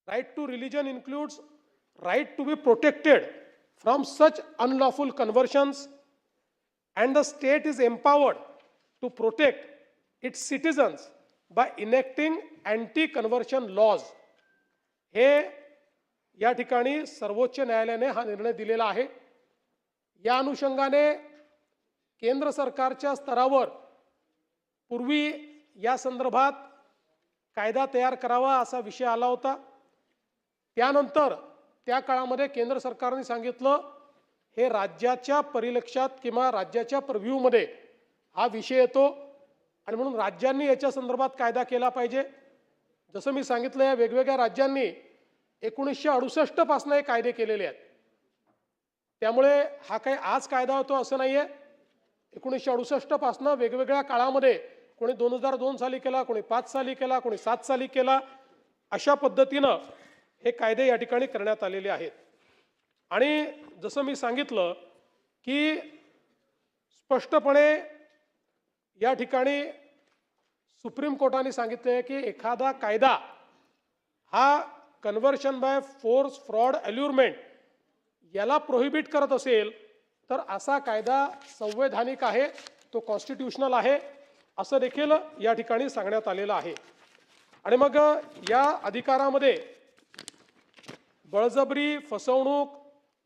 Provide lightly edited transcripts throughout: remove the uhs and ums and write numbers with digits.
Right to religion includes right to be protected from such unlawful conversions, and the state is empowered to protect its citizens by enacting anti-conversion laws. हे या ठिकाणी सर्वोच्च न्यायालयाने हा निर्णय दिलेला आहे. या अनुषंगाने केंद्र सरकारच्या स्तरावर पूर्वी या संदर्भात कायदा तयार करावा असा विषय आला होता. त्यानंतर त्या काळामध्ये केंद्र सरकारने सांगितलं हे राज्याच्या परिलक्षात किंवा राज्याच्या प्रिव्ह्यूमध्ये हा विषय येतो आणि म्हणून राज्यांनी याच्या संदर्भात कायदा केला पाहिजे. जसं मी सांगितलं या वेगवेगळ्या राज्यांनी 1968 पासून हे कायदे केलेले आहेत. त्यामुळे हा काही आज कायदा होतो असं नाहीये. 1968 पासून वेगवेगळ्या काळामध्ये कोणी 2002 साली केला, कोणी 5 साली केला, कोणी 7 साली केला, अशा पद्धतीनं हे कायदे या ठिकाणी करण्यात आलेले आहेत. आणि जसं मी सांगितलं की स्पष्टपणे या ठिकाणी सुप्रीम कोर्टाने सांगितले की एखादा कायदा हा कन्व्हर्शन बाय फोर्स, फ्रॉड, अल्युरमेंट याला प्रोहिबिट करत असेल तर असा कायदा संवैधानिक आहे, तो कॉन्स्टिट्यूशनल आहे असं देखील या ठिकाणी सांगण्यात आलेलं आहे. आणि मग या अधिकारामध्ये बळजबरी, फसवणूक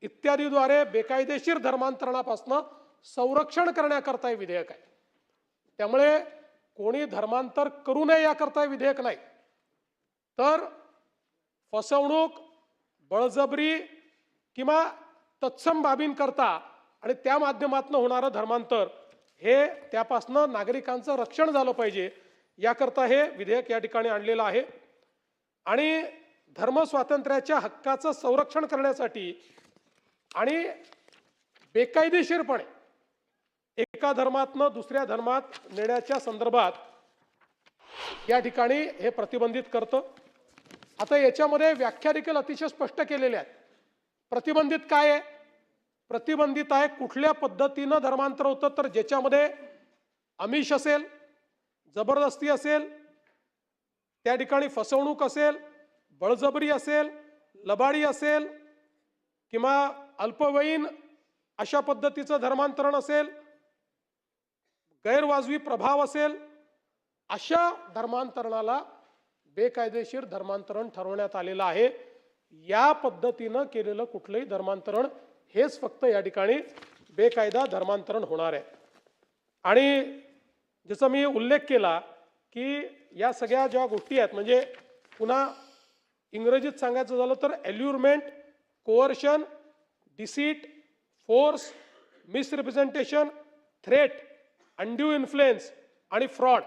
इत्यादीद्वारे बेकायदेशीर धर्मांतरणापासून संरक्षण करण्याकरता हे विधेयक आहे. त्यामुळे कोणी धर्मांतर करू नये याकरता हे विधेयक नाही, तर फसवणूक, बळजबरी किंवा तत्सम बाबींकरता आणि त्या माध्यमातून होणारं धर्मांतर हे त्यापासून नागरिकांचं रक्षण झालं पाहिजे याकरता हे विधेयक या ठिकाणी आणलेलं आहे. आणि धर्मस्वातंत्र्याच्या हक्काचं संरक्षण करण्यासाठी आणि बेकायदेशीरपणे एका धर्मातनं दुसऱ्या धर्मात नेण्याच्या संदर्भात या ठिकाणी हे प्रतिबंधित करतं. आता याच्यामध्ये व्याख्या देखील अतिशय स्पष्ट केलेल्या आहेत. प्रतिबंधित काय आहे? प्रतिबंधित आहे कुठल्या पद्धतीनं धर्मांतर होतं, तर ज्याच्यामध्ये आमिष असेल, जबरदस्ती असेल, त्या ठिकाणी फसवणूक असेल, बळजबरी असेल, लबाडी असेल किंवा अल्पवयीन अशा पद्धतीचं धर्मांतरण असेल, गैरवाजवी प्रभाव असेल, अशा धर्मांतरणाला बेकायदेशीर धर्मांतरण ठरवण्यात आलेलं आहे. या पद्धतीनं केलेलं कुठलंही धर्मांतरण हेच फक्त या ठिकाणी बेकायदा धर्मांतरण होणार आहे. आणि जसं मी उल्लेख केला की या सगळ्या ज्या गोष्टी आहेत, म्हणजे पुन्हा इंग्रजीत सांगायचं झालं तर allurement, coercion, deceit, force, misrepresentation, threat, undue influence आणि फ्रॉड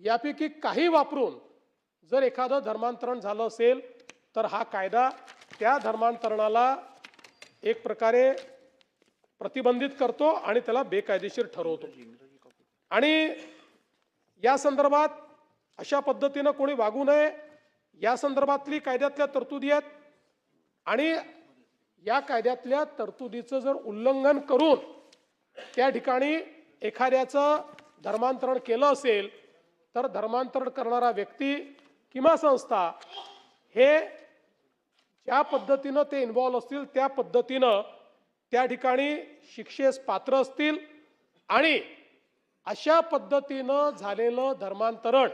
यापैकी काही वापरून जर एखादं धर्मांतरण झालं असेल तर हा कायदा त्या धर्मांतरणाला एक प्रकारे प्रतिबंधित करतो आणि त्याला बेकायदेशीर ठरवतो. आणि या संदर्भात अशा पद्धतीनं कोणी वागू नये या संदर्भातली कायद्यातल्या तरतुदी आहेत. आणि या कायद्यातल्या तरतुदीचं जर उल्लंघन करून त्या ठिकाणी एखाद्याचं धर्मांतरण केलं असेल तर धर्मांतरण करणारा व्यक्ती किंवा संस्था हे ज्या पद्धतीनं ते इन्व्हॉल्व असतील त्या पद्धतीनं त्या ठिकाणी शिक्षेस पात्र असतील. आणि अशा पद्धतीनं झालेलं धर्मांतरण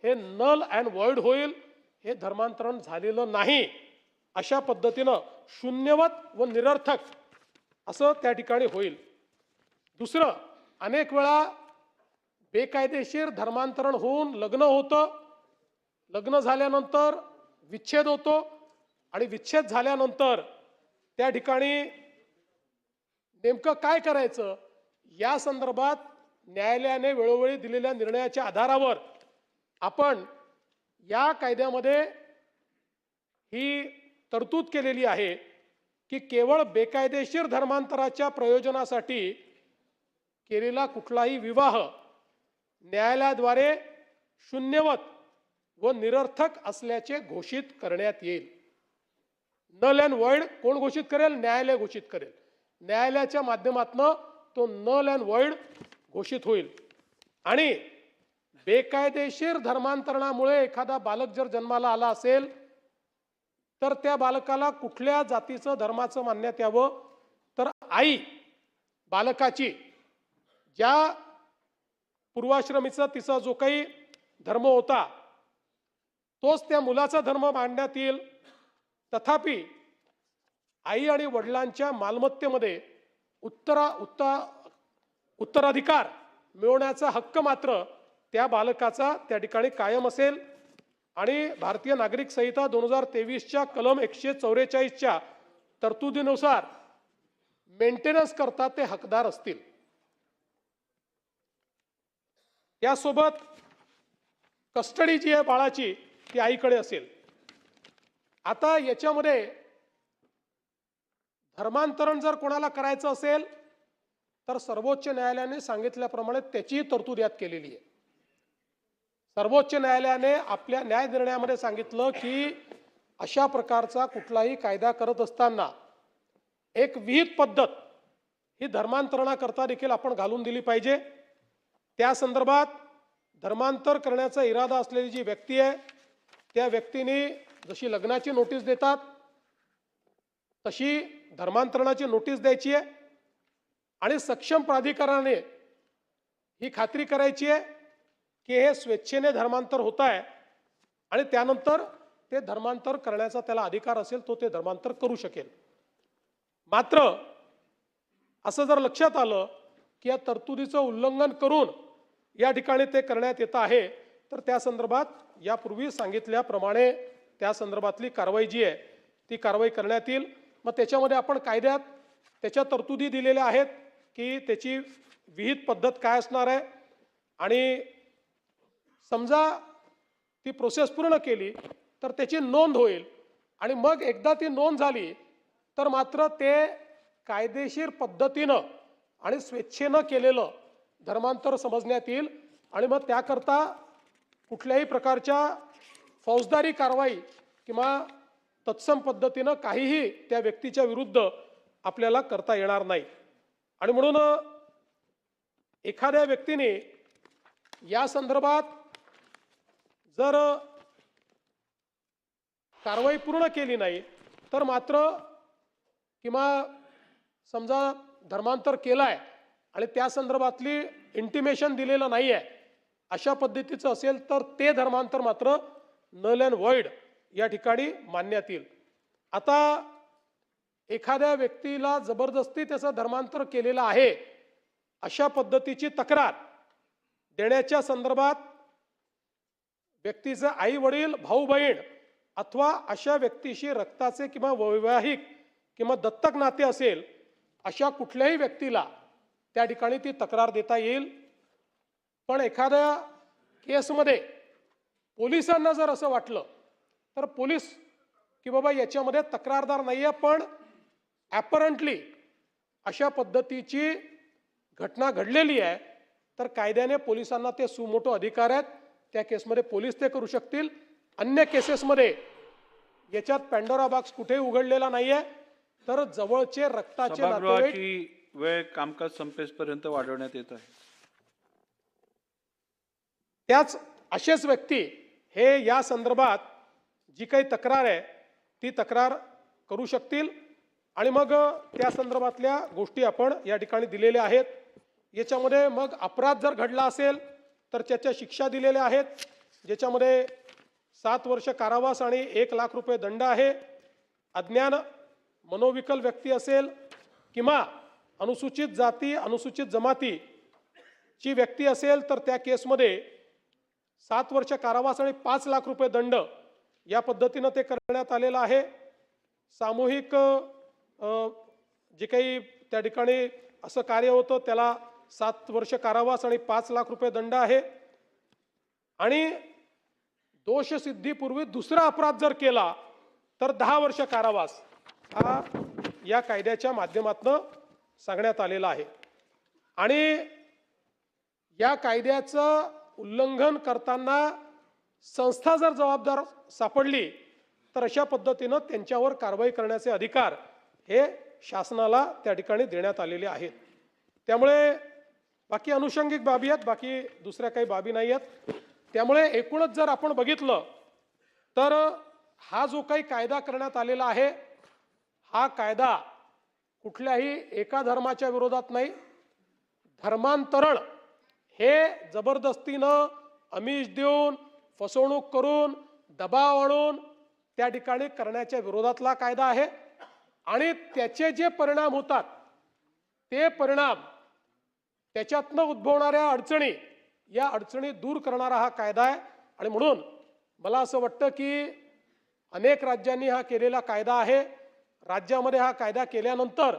हे नल अँड वॉइड होईल. हे धर्मांतरण झालेलं नाही अशा पद्धतीनं शून्यवत व निरर्थक असं त्या ठिकाणी होईल. दुसरं, अनेक वेळा बेकायदेशीर धर्मांतरण होऊन लग्न होतं, लग्न झाल्यानंतर विच्छेद होतो आणि विच्छेद झाल्यानंतर त्या ठिकाणी नेमकं काय करायचं या संदर्भात न्यायालयाने वेळोवेळी दिलेल्या निर्णयाच्या आधारावर आपण या कायद्यामध्ये ही तरतूद केलेली आहे की केवळ बेकायदेशीर धर्मांतराच्या प्रयोजनासाठी केलेला कुठलाही विवाह न्यायालयाद्वारे शून्यवत व निरर्थक असल्याचे घोषित करण्यात येईल. नल अँड वॉइड कोण घोषित करेल? न्यायालय घोषित करेल. न्यायालयाच्या माध्यमातून तो नल अँड वॉइड घोषित होईल. आणि बेकायदेशीर धर्मांतरणामुळे एखादा बालक जर जन्माला आला असेल तर त्या बालकाला कुठल्या जातीचं धर्माचं मानण्यात यावं, तर आई बालकाची ज्या पूर्वाश्रमीचा तिचा जो काही धर्म होता तोच त्या मुलाचा धर्म मानण्यात येईल. तथापि आई आणि वडिलांच्या मालमत्तेमध्ये उत्तराधिकार मिळवण्याचा हक्क मात्र त्या बालकाचा त्या ठिकाणी कायम असेल. आणि भारतीय नागरिक संहिता 2023च्या कलम 144च्या तरतुदीनुसार मेंटेनन्स करता ते हकदार असतील. यासोबत कस्टडी जी आहे बाळाची ती आईकडे असेल. आता याच्यामध्ये धर्मांतरण जर कोणाला करायचं असेल तर सर्वोच्च न्यायालयाने सांगितल्याप्रमाणे त्याची तरतूद यात केलेली आहे. सर्वोच्च न्यायालयाने आपल्या न्याय निर्णयामध्ये सांगितलं की अशा प्रकारचा कुठलाही कायदा करत असताना एक विहित पद्धत ही धर्मांतरणाकरता देखील आपण घालून दिली पाहिजे. त्या संदर्भात धर्मांतर करण्याचा इरादा असलेली जी व्यक्ती आहे त्या व्यक्तीने जशी लग्नाची नोटीस देतात तशी धर्मांतरणाची नोटीस द्यायची आहे आणि सक्षम प्राधिकरणाने ही खात्री करायची आहे की हे स्वेच्छेने धर्मांतर होत आहे आणि त्यानंतर ते धर्मांतर करण्याचा त्याला अधिकार असेल तो ते धर्मांतर करू शकेल. मात्र असं जर लक्षात आलं की या तरतुदीचं उल्लंघन करून या ठिकाणी ते करण्यात येत आहे तर त्या संदर्भात यापूर्वी सांगितल्याप्रमाणे त्या संदर्भातली कारवाई जी आहे ती कारवाई करण्यात येईल. मग त्याच्यामध्ये आपण कायद्यात त्याच्या तरतुदी दिलेल्या आहेत की त्याची विहित पद्धत काय असणार आहे आणि समजा ती प्रोसेस पूर्ण केली तर त्याची नोंद होईल आणि मग एकदा ती नोंद झाली तर मात्र ते कायदेशीर पद्धतीनं आणि स्वेच्छेनं केलेलं धर्मांतर समजण्यात येईल आणि मग त्याकरता कुठल्याही प्रकारच्या फौजदारी कारवाई किंवा तत्सम पद्धतीनं काहीही त्या व्यक्तीच्या विरुद्ध आपल्याला करता येणार नाही. आणि म्हणून एखाद्या व्यक्तीने या संदर्भात जर कारवाई पूर्ण केली नाही तर मात्र किंवा समजा धर्मांतर केलाय आणि त्या संदर्भातली इंटिमेशन दिलेलं नाही आहे अशा पद्धतीचं असेल तर ते धर्मांतर मात्र नल अँड व्हॉइड या ठिकाणी मानण्यात येईल. आता एखाद्या व्यक्तीला जबरदस्ती त्याचं धर्मांतर केलेलं आहे अशा पद्धतीची तक्रार देण्याच्या संदर्भात व्यक्तीचे आई वडील भाऊ बहीण अथवा अशा व्यक्तीशी रक्ताचे किंवा वैवाहिक किंवा दत्तक नाते असेल अशा कुठल्याही व्यक्तीला त्या ठिकाणी ती तक्रार देता येईल. पण एखाद्या केसमध्ये पोलिसांना जर असं वाटलं तर पोलीस की बाबा याच्यामध्ये तक्रारदार नाही आहे पण ॲपरंटली अशा पद्धतीची घटना घडलेली आहे तर कायद्याने पोलिसांना ते सुमोटो अधिकार आहेत. त्या केसमध्ये पोलीस ते करू शकतील. अन्य केसेसमध्ये याच्यात पॅन्डोरा बॉक्स कुठेही उघडलेला नाही आहे तर जवळचे रक्ताचे नातेवाईक वेळ कामकाज संपेपर्यंत वाढवण्यात येत आहे. त्याच असेच व्यक्ती हे या संदर्भात जी काही तक्रार आहे ती तक्रार करू शकतील आणि मग त्या संदर्भातल्या गोष्टी आपण या ठिकाणी दिलेल्या आहेत. याच्यामध्ये मग अपराध जर घडला असेल तर त्याच्या शिक्षा दिलेल्या आहेत ज्याच्यामध्ये 7 वर्ष कारावास आणि 1 लाख रुपये दंड आहे. अज्ञान मनोविकल व्यक्ती असेल किंवा अनुसूचित जाती अनुसूचित जमातीची व्यक्ती असेल तर त्या केसमध्ये 7 वर्ष कारावास आणि 5 लाख रुपये दंड या पद्धतीनं ते करण्यात आलेलं आहे. सामूहिक जे काही त्या ठिकाणी असं कार्य होतं त्याला 7 वर्ष कारावास आणि 5 लाख रुपये दंड आहे. आणि दोषसिद्धीपूर्वी दुसरा अपराध जर केला तर 10 वर्ष कारावास हा या कायद्याच्या माध्यमातून सांगण्यात आलेला आहे. आणि या कायद्याचं उल्लंघन करताना संस्था जर जबाबदार सापडली तर अशा पद्धतीनं त्यांच्यावर कारवाई करण्याचे अधिकार हे शासनाला त्या ठिकाणी देण्यात आलेले आहेत. त्यामुळे बाकी अनुषंगिक बाबी आहेत, बाकी दुसऱ्या काही बाबी नाही आहेत. त्यामुळे एकूणच जर आपण बघितलं तर हा जो काही कायदा करण्यात आलेला आहे हा कायदा कुठल्याही एका धर्माच्या विरोधात नाही. धर्मांतरण हे जबरदस्तीनं आमिष देऊन फसवणूक करून दबाव आणून त्या ठिकाणी करण्याच्या विरोधातला कायदा आहे आणि त्याचे जे परिणाम होतात ते परिणाम त्याच्यातनं उद्भवणाऱ्या अडचणी या अडचणी दूर करणारा हा कायदा आहे. आणि म्हणून मला असं वाटतं की अनेक राज्यांनी हा केलेला कायदा आहे. राज्यामध्ये हा कायदा केल्यानंतर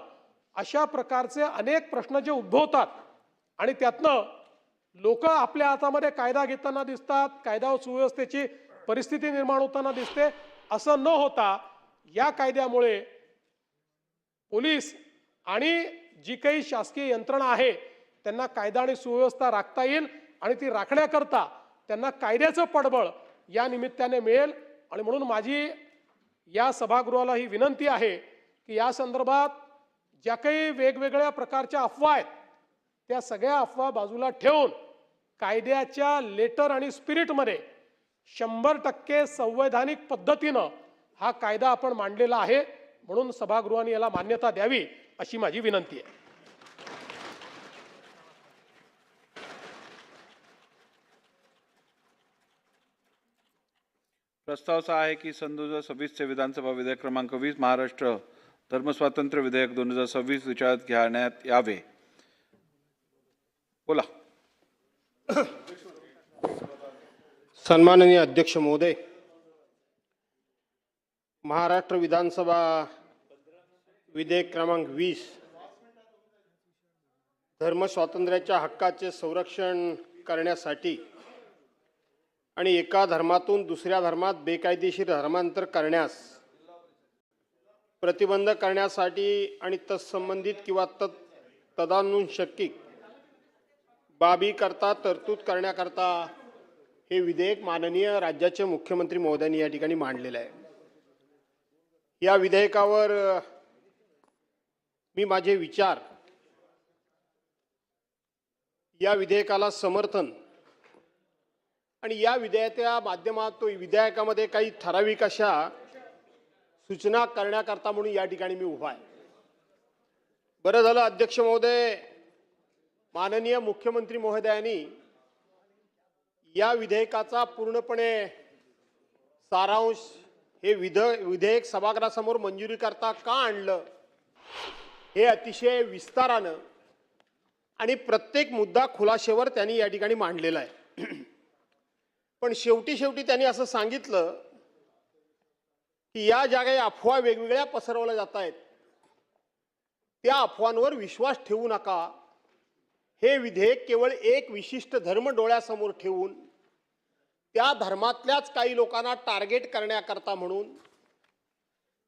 अशा प्रकारचे अनेक प्रश्न जे उद्भवतात आणि त्यातनं लोक आपल्या हातामध्ये कायदा घेताना दिसतात, कायदा व सुव्यवस्थेची परिस्थिती निर्माण होताना दिसते. असं न होता या कायद्यामुळे पोलीस आणि जी काही शासकीय यंत्रणा आहे त्यांना कायदा आणि सुव्यवस्था राखता येईल आणि ती राखण्याकरता त्यांना कायद्याचं पाठबळ या निमित्ताने मिळेल. आणि म्हणून माझी या सभागृहाला ही विनंती आहे की या संदर्भात ज्या काही वेगवेगळ्या प्रकारच्या अफवा आहेत त्या सगळ्या अफवा बाजूला ठेवून कायद्याच्या लेटर आणि स्पिरिटमध्ये 100% संवैधानिक पद्धतीनं हा कायदा आपण मांडलेला आहे. म्हणून सभागृहाने याला मान्यता द्यावी अशी माझी विनंती आहे. प्रस्ताव असा आहे की सन 2026 चे विधानसभा विधेयक क्रमांक 20 महाराष्ट्र धर्मस्वातंत्र्य विधेयक 2026 विचारात घेण्यात यावे. बोला. सन्माननीय अध्यक्ष महोदय, महाराष्ट्र विधानसभा विधेयक क्रमांक 20 धर्मस्वातंत्र्याच्या हक्काचे संरक्षण करण्यासाठी आणि एका धर्मातून दुसऱ्या धर्मात बेकायदेशीर धर्मांतर करण्यास प्रतिबंध करण्यासाठी आणि तत्संबंधित किंवा तदानुषंगिक बाबी करता तरतूद करण्याकरता हे विधेयक माननीय राज्याचे मुख्यमंत्री महोदयांनी या ठिकाणी मांडलेलं आहे. या विधेयकावर मी माझे विचार, या विधेयकाला समर्थन आणि या विधेयकामध्ये काही ठराविक अशा सूचना करण्याकरता म्हणून या ठिकाणी मी उभा आहे. बरं झालं अध्यक्ष महोदय, माननीय मुख्यमंत्री महोदयांनी या विधेयकाचा पूर्णपणे सारांश हे विधेयक सभागृहासमोर मंजुरी करता का आणलं हे अतिशय विस्तारानं आणि प्रत्येक मुद्दा खुलाशेवर त्यांनी या ठिकाणी मांडलेला आहे. पण शेवटी त्यांनी असं सांगितलं की या ज्या काही अफवा वेगवेगळ्या पसरवल्या जात आहेत त्या अफवांवर विश्वास ठेवू नका. हे विधेयक केवळ एक विशिष्ट धर्म डोळ्यासमोर ठेवून त्या धर्मातल्याच काही लोकांना टार्गेट करण्याकरता म्हणून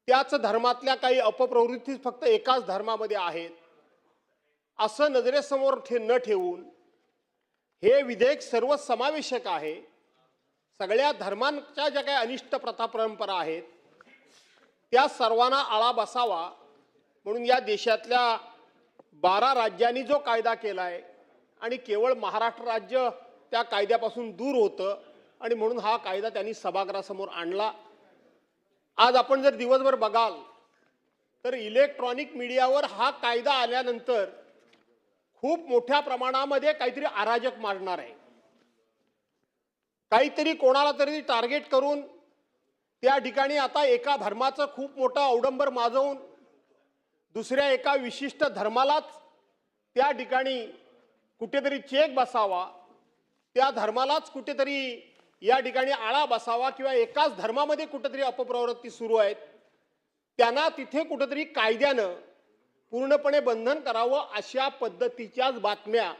त्याच धर्मातल्या काही अपप्रवृत्ती फक्त एकाच धर्मामध्ये आहेत असं नजरेसमोर न ठेवून हे विधेयक सर्वसमावेशक आहे. सगळ्या धर्मांच्या ज्या काही अनिष्ट प्रथा परंपरा आहेत त्या सर्वांना आळा बसावा म्हणून या देशातल्या 12 राज्यांनी जो कायदा केला आहे आणि केवळ महाराष्ट्र राज्य त्या कायद्यापासून दूर होतं आणि म्हणून हा कायदा त्यांनी सभागृहासमोर आणला. आज आपण जर दिवसभर बघाल तर इलेक्ट्रॉनिक मीडियावर हा कायदा आल्यानंतर खूप मोठ्या प्रमाणामध्ये काहीतरी अराजक माजणार आहे. काहीतरी कोणाला तरी टार्गेट करून त्या ठिकाणी आता एका धर्माचं खूप मोठं अवडंबर माजवून दुसऱ्या एका विशिष्ट धर्मालाच त्या ठिकाणी कुठेतरी चेक बसावा, त्या धर्मालाच कुठेतरी या ठिकाणी आळा बसावा किंवा एकाच धर्मामध्ये कुठेतरी अपप्रवृत्ती सुरू आहेत त्यांना तिथे कुठेतरी कायद्यानं पूर्णपणे बंधन करावं अशा पद्धतीच्याच बातम्या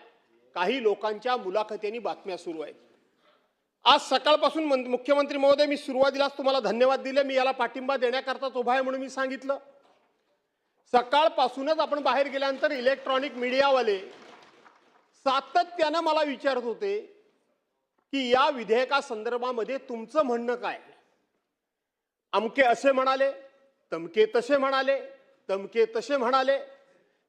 काही लोकांच्या मुलाखतींनी बातम्या सुरू आहेत. आज सकाळपासून मुख्यमंत्री महोदय, मी सुरुवातीलाच तुम्हाला धन्यवाद दिले, मी याला पाठिंबा देण्याकरताच उभा आहे म्हणून मी सांगितलं. सकाळपासूनच आपण बाहेर गेल्यानंतर इलेक्ट्रॉनिक मीडियावाले सातत्यानं मला विचारत होते की या विधेयका संदर्भामध्ये तुमचं म्हणणं काय. अमके असे म्हणाले, तमके तसे म्हणाले, तमके तसे म्हणाले.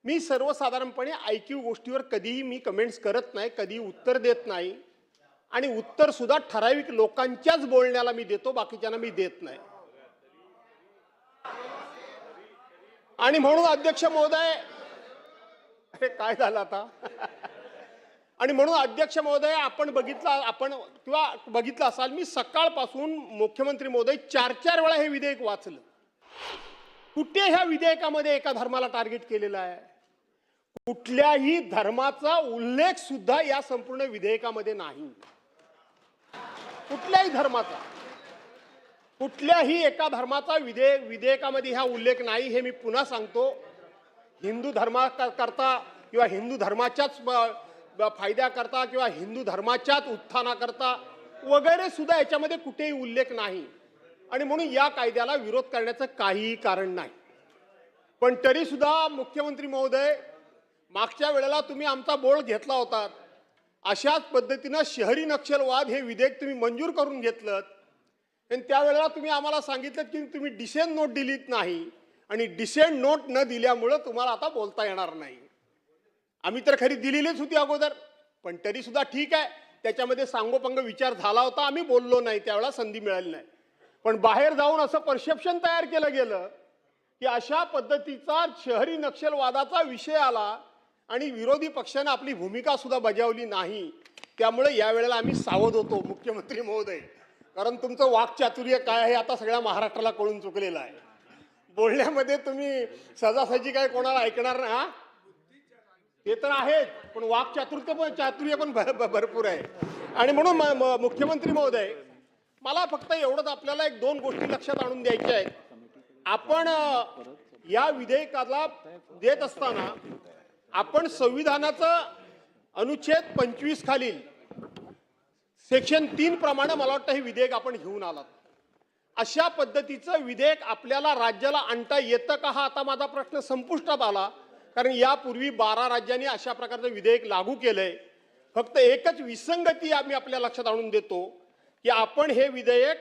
मी सर्वसाधारणपणे ऐकीव गोष्टीवर कधीही मी कमेंट्स करत नाही, कधी उत्तर देत नाही आणि उत्तर सुद्धा ठराविक लोकांच्याच बोलण्याला मी देतो, बाकीच्यांना मी देत नाही. आणि म्हणून अध्यक्ष महोदय, अरे काय झालं आता आणि म्हणून अध्यक्ष महोदय, आपण बघितलं असाल, मी सकाळपासून मुख्यमंत्री महोदय 4 वेळा हे विधेयक वाचलं. कुठे ह्या विधेयकामध्ये एका धर्माला टार्गेट केलेलं आहे? कुठल्याही धर्माचा उल्लेख सुद्धा या संपूर्ण विधेयकामध्ये नाही. कुठल्याही धर्माचा, कुठल्याही एका धर्माचा विधेयकामध्ये हा उल्लेख नाही. हे मी पुन्हा सांगतो. हिंदू धर्माकरता किंवा हिंदू धर्माच्याच फायद्याकरता किंवा हिंदू धर्माच्याच उत्थानाकरता वगैरे सुद्धा याच्यामध्ये कुठेही उल्लेख नाही. आणि म्हणून या कायद्याला विरोध करण्याचं काहीही कारण नाही. पण तरी सुद्धा मुख्यमंत्री महोदय, मागच्या वेळेला तुम्ही आमचा बोल घेतला होता. अशाच पद्धतीनं शहरी नक्षलवाद हे विधेयक तुम्ही मंजूर करून घेतलं आणि त्यावेळेला तुम्ही आम्हाला सांगितलं की तुम्ही डिसेंट नोट दिलीत नाही आणि डिसेंट नोट न दिल्यामुळं तुम्हाला आता बोलता येणार नाही. आम्ही तर खरी दिलेलीच होती अगोदर, पण तरी सुद्धा ठीक आहे, त्याच्यामध्ये सांगोपंग विचार झाला होता, आम्ही बोललो नाही, त्यावेळेला संधी मिळाली नाही. पण बाहेर जाऊन असं परसेप्शन तयार केलं गेलं की अशा पद्धतीचा शहरी नक्षलवादाचा विषय आला आणि विरोधी पक्षाने आपली भूमिका सुद्धा बजावली नाही. त्यामुळे यावेळेला आम्ही सावध होतो मुख्यमंत्री महोदय, कारण तुमचं वाक्चातुर्य काय आहे आता सगळ्या महाराष्ट्राला कळून चुकलेलं आहे. बोलण्यामध्ये तुम्ही सहजासहजी काय कोणाला ऐकणार ना, ते तर आहेत, पण चातुर्य पण भरपूर आहे. आणि म्हणून मुख्यमंत्री महोदय, मला फक्त एवढंच आपल्याला 1-2 गोष्टी लक्षात आणून द्यायच्या आहेत. आपण या विधेयकाला देत असताना आपण संविधानाचं अनुच्छेद 25 खालील सेक्शन 3 प्रमाणे मला वाटतं हे विधेयक आपण घेऊन आलात. अशा पद्धतीचं विधेयक आपल्याला राज्याला आणता येतं का, हा आता माझा प्रश्न संपुष्टात आला. कारण यापूर्वी 12 राज्यांनी अशा प्रकारचं विधेयक लागू केलंय. फक्त एकच विसंगती आम्ही आपल्या लक्षात आणून देतो की आपण हे विधेयक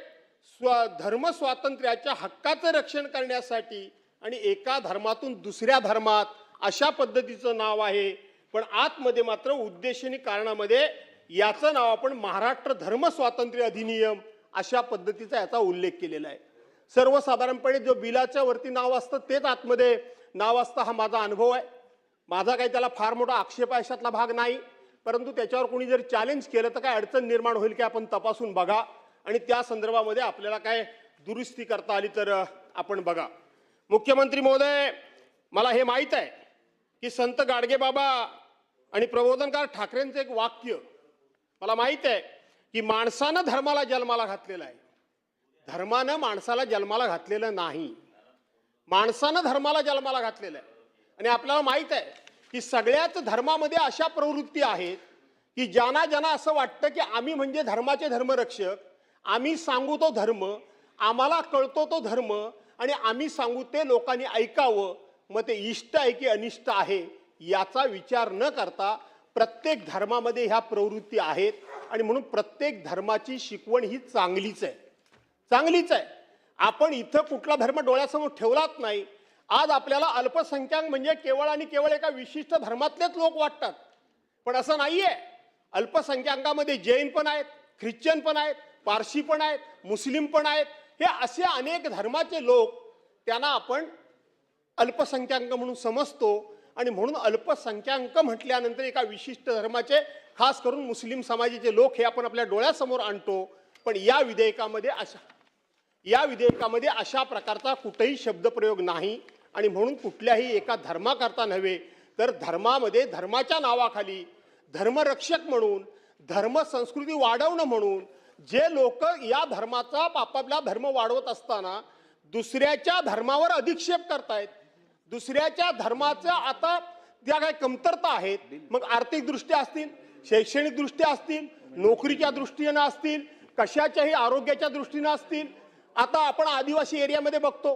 धर्म स्वातंत्र्याच्या हक्काचं रक्षण करण्यासाठी आणि एका धर्मातून दुसऱ्या धर्मात अशा पद्धतीचं नाव आहे, पण आतमध्ये मात्र उद्देशनी कारणामध्ये याचं नाव आपण महाराष्ट्र धर्म स्वातंत्र्य अधिनियम अशा पद्धतीचा याचा उल्लेख केलेला आहे. सर्वसाधारणपणे जो बिलाच्या वरती नाव असतं तेच आतमध्ये नाव असतं, हा माझा अनुभव आहे. माझा काही त्याला फार मोठा आक्षेप अशातला भाग नाही, परंतु त्याच्यावर कोणी जर चॅलेंज केलं तर काय अडचण निर्माण होईल की आपण तपासून बघा आणि त्या संदर्भामध्ये आपल्याला काय दुरुस्ती करता आली तर आपण बघा. मुख्यमंत्री महोदय, मला हे माहीत आहे की संत गाडगेबाबा आणि प्रबोधनकार ठाकरेंचं एक वाक्य मला माहीत आहे की माणसानं धर्माला जन्माला घातलेला आहे, धर्मानं माणसाला जन्माला घातलेलं नाही. माणसानं धर्माला जन्माला घातलेलं आहे. आणि आपल्याला माहित आहे की सगळ्याच धर्मामध्ये अशा प्रवृत्ती आहेत की ज्यांना ज्यांना असं वाटतं की आम्ही म्हणजे धर्माचे धर्मरक्षक, आम्ही सांगू तो धर्म, आम्हाला कळतो तो धर्म आणि आम्ही सांगू ते लोकांनी ऐकावं, मग ते इष्ट आहे की अनिष्ट आहे याचा विचार न करता प्रत्येक धर्मामध्ये ह्या प्रवृत्ती आहेत. आणि म्हणून प्रत्येक धर्माची शिकवण ही चांगलीच आहे, चांगलीच आहे. आपण इथं कुठला धर्म डोळ्यासमोर ठेवलाच नाही. आज आपल्याला अल्पसंख्याक म्हणजे केवळ आणि केवळ एका विशिष्ट धर्मातलेच लोक वाटतात, पण असं नाहीये. अल्पसंख्याकांमध्ये जैन पण आहेत, ख्रिश्चन पण आहेत, पारशी पण आहेत, मुस्लिम पण आहेत. हे असे अनेक धर्माचे लोक, त्यांना आपण अल्पसंख्याक म्हणून समजतो. आणि म्हणून अल्पसंख्याक म्हटल्यानंतर एका विशिष्ट धर्माचे, खास करून मुस्लिम समाजाचे लोक हे आपण आपल्या डोळ्यासमोर आणतो. पण या विधेयकामध्ये अशा प्रकारचा कुठेही शब्दप्रयोग नाही. आणि म्हणून कुठल्याही एका धर्माकरता नव्हे तर धर्मामध्ये धर्माच्या नावाखाली धर्मरक्षक म्हणून, धर्म संस्कृती वाढवणं म्हणून जे लोक या धर्माचा आपापला धर्म वाढवत असताना दुसऱ्याच्या धर्मावर अधिक्षेप करतायत, दुसऱ्याच्या धर्माच्या आता ज्या काही कमतरता आहेत, मग आर्थिक दृष्ट्या असतील, शैक्षणिक दृष्ट्या असतील, नोकरीच्या दृष्टीने असतील, कशाच्याही आरोग्याच्या दृष्टीने असतील. आता आपण आदिवासी एरियामध्ये बघतो